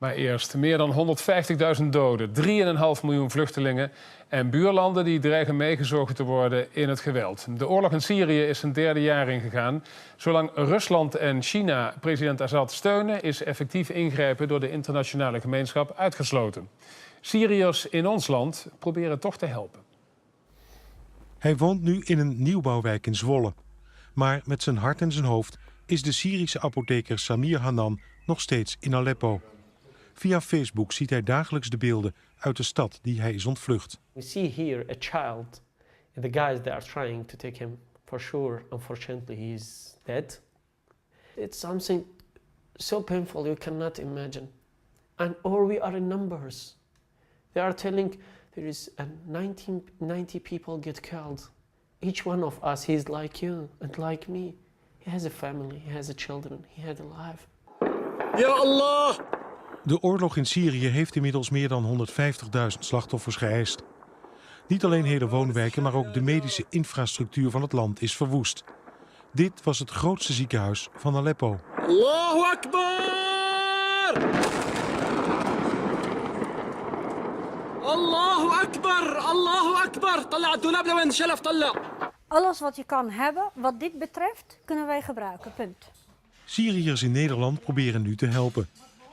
Maar eerst meer dan 150.000 doden, 3,5 miljoen vluchtelingen en buurlanden die dreigen meegezogen te worden in het geweld. De oorlog in Syrië is zijn derde jaar ingegaan. Zolang Rusland en China president Assad steunen, is effectief ingrijpen door de internationale gemeenschap uitgesloten. Syriërs in ons land proberen toch te helpen. Hij woont nu in een nieuwbouwwijk in Zwolle. Maar met zijn hart en zijn hoofd is de Syrische apotheker Samir Hanan nog steeds in Aleppo. Via Facebook ziet hij dagelijks de beelden uit de stad die hij is ontvlucht. We see here a child and the guys that are trying to take him. For sure, unfortunately, he is dead. It's something so painful you cannot imagine. And or we are in numbers. They are telling there is 90 people get killed. Each one of us, he's like you and like me. He has a family, he has a children, he had a life. Ya Allah! De oorlog in Syrië heeft inmiddels meer dan 150.000 slachtoffers geëist. Niet alleen hele woonwijken, maar ook de medische infrastructuur van het land is verwoest. Dit was het grootste ziekenhuis van Aleppo. Allahu Akbar! Allahu Akbar! Allahu Akbar! Talla ad-dunab lawen shalaf talla. Alles wat je kan hebben, wat dit betreft, kunnen wij gebruiken. Punt. Syriërs in Nederland proberen nu te helpen.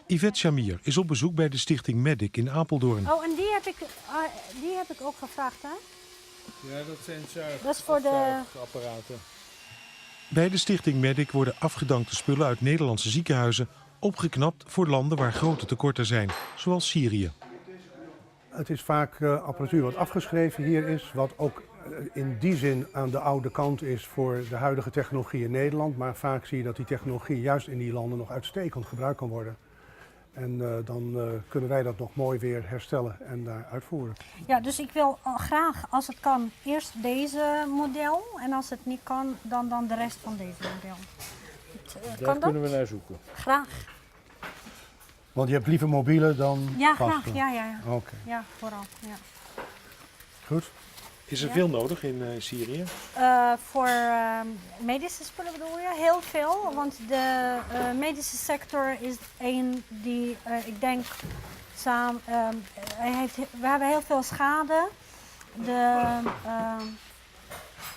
Yvette Shamir is op bezoek bij de stichting Medic in Apeldoorn. Oh, en die heb ik ook gevraagd, hè? Ja, dat zijn Dat is voor de apparaten. Bij de stichting Medic worden afgedankte spullen uit Nederlandse ziekenhuizen opgeknapt voor landen waar grote tekorten zijn, zoals Syrië. Het is vaak apparatuur wat afgeschreven hier is, wat ook in die zin aan de oude kant is voor de huidige technologie in Nederland. Maar vaak zie je dat die technologie juist in die landen nog uitstekend gebruikt kan worden. En dan kunnen wij dat nog mooi weer herstellen en daar uitvoeren. Ja, dus ik wil graag, als het kan, eerst deze model. En als het niet kan, dan de rest van deze model. Daar kunnen we naar zoeken. Graag. Want je hebt liever mobiele dan Ja, vaste? graag. Ja. Oké. Ja, vooral. Ja. Goed. Is er veel nodig in Syrië? Voor medische spullen bedoel je? Heel veel, want de medische sector is een die, ik denk, we hebben heel veel schade.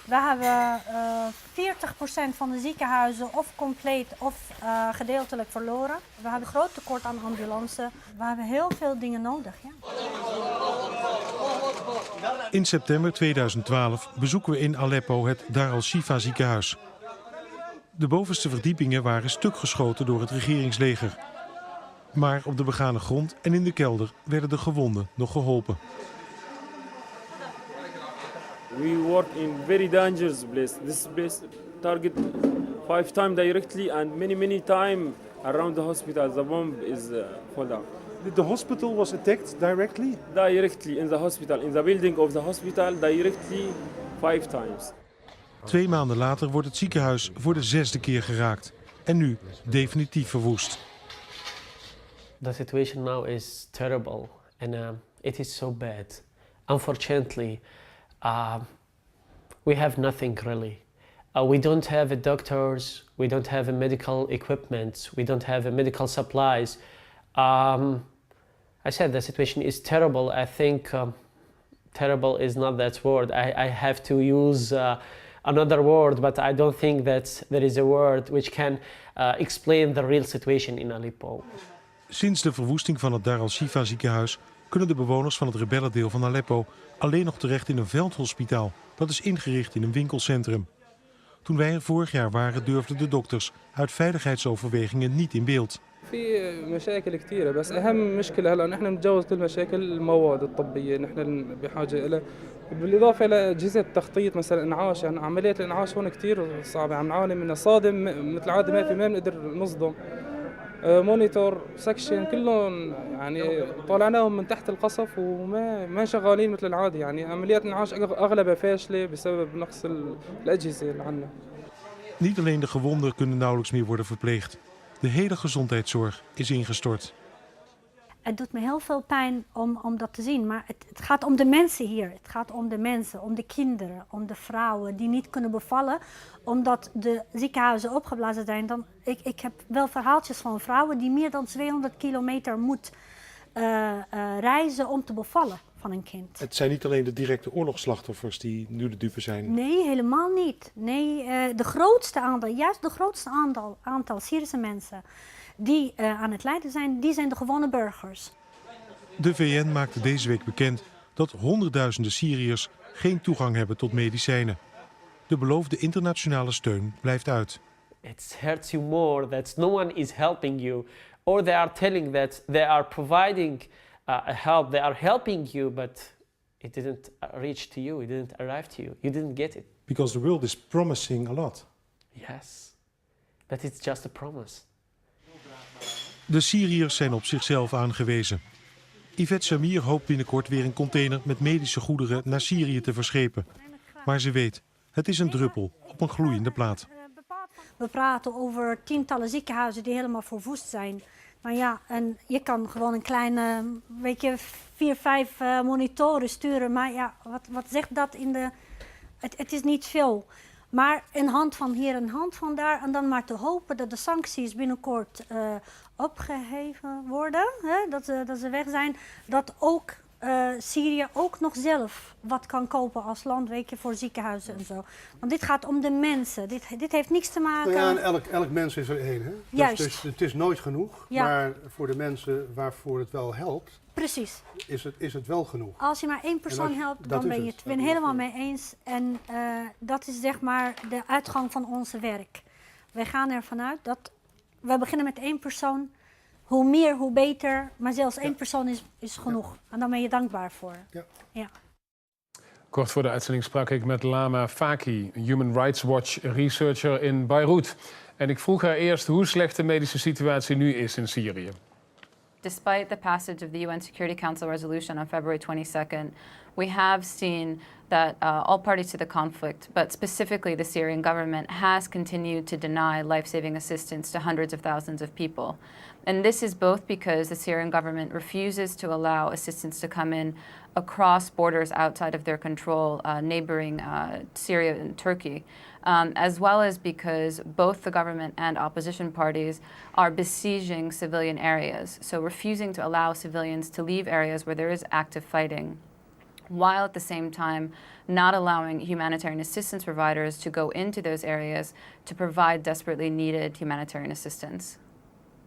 We hebben 40% van de ziekenhuizen of compleet of gedeeltelijk verloren. We hebben een groot tekort aan ambulance. We hebben heel veel dingen nodig. Ja. In september 2012 bezoeken we in Aleppo het Dar al-Shifa ziekenhuis. De bovenste verdiepingen waren stukgeschoten door het regeringsleger. Maar op de begane grond en in de kelder werden de gewonden nog geholpen. We work in very dangerous place. This place target 5 times directly and many time around the hospital. The bomb is fall down. The hospital was attacked directly? Directly in the hospital, in the building of the hospital, directly 5 times. 2 maanden later wordt het ziekenhuis voor de 6e keer geraakt. En nu definitief verwoest. The situation now is terrible and it is so bad. Unfortunately, we have nothing really. We don't have doctors, we don't have medical equipment, we don't have medical supplies. I said the situation is terrible. I think terrible is not that word. I have to use another word, but I don't think that there is a word which can explain the real situation in Aleppo. Sinds de verwoesting van het Dar al-Shifa ziekenhuis kunnen de bewoners van het rebellendeel van Aleppo alleen nog terecht in een veldhospitaal. Dat is ingericht in een winkelcentrum. Toen wij er vorig jaar waren, durfden de dokters uit veiligheidsoverwegingen niet in beeld. في مشاكل كثيرة بس أهم مشكلة هلا نحن نتجاوز كل مشاكل المواد الطبية نحن بحاجة إلى بالإضافة إلى أجهزة تخطيط مثلا إنعاش يعني عملية الإنعاش هون كثير صعبة عم نعاني منها صادم مثل العادة ما بنقدر نصدم مونيتور سكشن كلهم يعني طلعناهم من تحت القصف وما شغالين مثل العادة يعني عمليات الإنعاش أغلبها فاشلة بسبب نقص الأجهزة اللي عندنا. Niet alleen de gewonden kunnen nauwelijks meer worden verpleegd. De hele gezondheidszorg is ingestort. Het doet me heel veel pijn om dat te zien, maar het gaat om de mensen hier. Het gaat om de mensen, om de kinderen, om de vrouwen die niet kunnen bevallen omdat de ziekenhuizen opgeblazen zijn. Ik heb wel verhaaltjes van vrouwen die meer dan 200 kilometer moet reizen om te bevallen van een kind. Het zijn niet alleen de directe oorlogsslachtoffers die nu de dupe zijn. Nee, helemaal niet. Nee, de grootste aantal Syrische mensen die aan het lijden zijn, die zijn de gewone burgers. De VN maakte deze week bekend dat honderdduizenden Syriërs geen toegang hebben tot medicijnen. De beloofde internationale steun blijft uit. It hurts you more that no one is helping you, or they are telling that they are providing help, they are helping you, but it didn't reach to you, it didn't arrive to you, you didn't get it. Because the world is promising a lot. Yes, but it's just a promise. De Syriërs zijn op zichzelf aangewezen. Yvette Samir hoopt binnenkort weer een container met medische goederen naar Syrië te verschepen. Maar ze weet, het is een druppel op een gloeiende plaat. We praten over tientallen ziekenhuizen die helemaal verwoest zijn. Maar ja, en je kan gewoon een kleine, 4, 5 monitoren sturen. Maar ja, wat zegt dat in de... Het is niet veel. Maar een hand van hier, een hand van daar. En dan maar te hopen dat de sancties binnenkort opgeheven worden. Hè? Dat ze weg zijn. Dat ook Syrië ook nog zelf wat kan kopen als land, voor ziekenhuizen en zo. Want dit gaat om de mensen. Dit heeft niks te maken... Nou ja, en elk mens is er één. Hè? Juist. Dus het is nooit genoeg. Ja. Maar voor de mensen waarvoor het wel helpt, precies, is het wel genoeg. Als je maar één persoon helpt, dan ben je het. Ik ben het helemaal mee eens. En dat is zeg maar de uitgang van onze werk. Wij gaan ervan uit dat we beginnen met 1 persoon. Hoe meer, hoe beter. Maar zelfs 1 persoon is genoeg. Ja. En daar ben je dankbaar voor. Ja. Kort voor de uitzending sprak ik met Lama Faki, Human Rights Watch researcher in Beirut. En ik vroeg haar eerst hoe slecht de medische situatie nu is in Syrië. Despite the passage of the UN Security Council resolution on February 22nd, we have seen that all parties to the conflict, but specifically the Syrian government, has continued to deny life-saving assistance to hundreds of thousands of people. And this is both because the Syrian government refuses to allow assistance to come in across borders outside of their control, neighboring Syria and Turkey, as well as because both the government and opposition parties are besieging civilian areas, so refusing to allow civilians to leave areas where there is active fighting, while at the same time not allowing humanitarian assistance providers to go into those areas to provide desperately needed humanitarian assistance.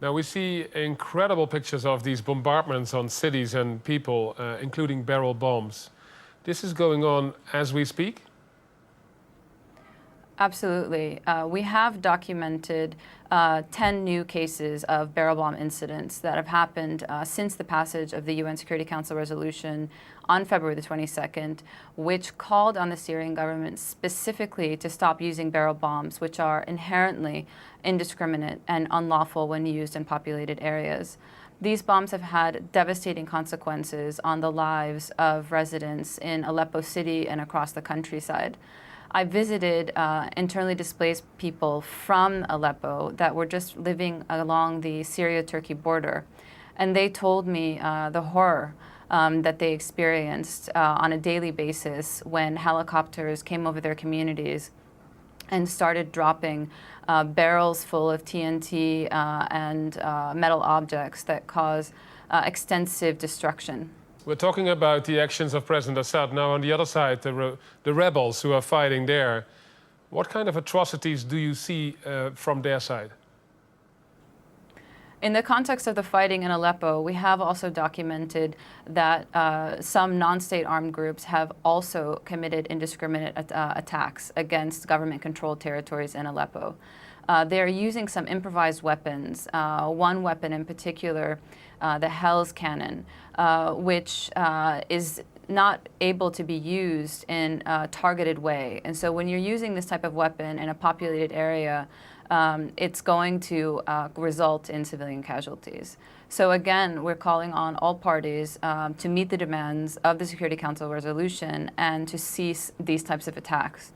Now we see incredible pictures of these bombardments on cities and people, including barrel bombs. This is going on as we speak? Absolutely. We have documented 10 new cases of barrel bomb incidents that have happened since the passage of the UN Security Council resolution on February the 22nd, which called on the Syrian government specifically to stop using barrel bombs, which are inherently indiscriminate and unlawful when used in populated areas. These bombs have had devastating consequences on the lives of residents in Aleppo city and across the countryside. I visited internally displaced people from Aleppo that were just living along the Syria-Turkey border. And they told me the horror that they experienced on a daily basis when helicopters came over their communities and started dropping barrels full of TNT and metal objects that cause extensive destruction. We're talking about the actions of President Assad. Now on the other side, the rebels who are fighting there. What kind of atrocities do you see from their side? In the context of the fighting in Aleppo, we have also documented that some non-state armed groups have also committed indiscriminate attacks against government-controlled territories in Aleppo. They are using some improvised weapons. One weapon in particular, the Hell's cannon, which is not able to be used in a targeted way. And so when you're using this type of weapon in a populated area, it's going to result in civilian casualties. So again, we're calling on all parties to meet the demands of the Security Council resolution and to cease these types of attacks.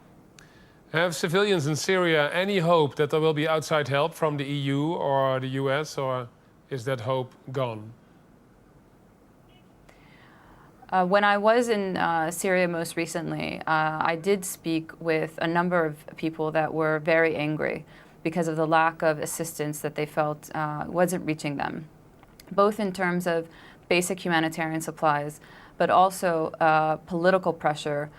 Have civilians in Syria any hope that there will be outside help from the EU or the US, or is that hope gone? When I was in Syria most recently, I did speak with a number of people that were very angry because of the lack of assistance that they felt wasn't reaching them, both in terms of basic humanitarian supplies, but also political pressure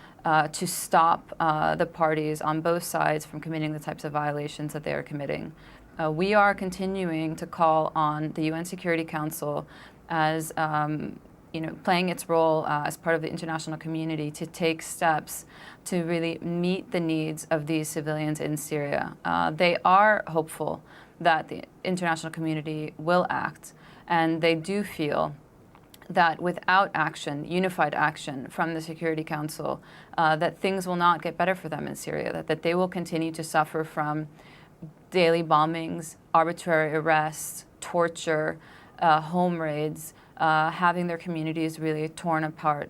to stop the parties on both sides from committing the types of violations that they are committing. We are continuing to call on the UN Security Council as playing its role as part of the international community to take steps to really meet the needs of these civilians in Syria. They are hopeful that the international community will act, and they do feel that without action, unified action from the Security Council, that things will not get better for them in Syria, that they will continue to suffer from daily bombings, arbitrary arrests, torture, home raids, having their communities really torn apart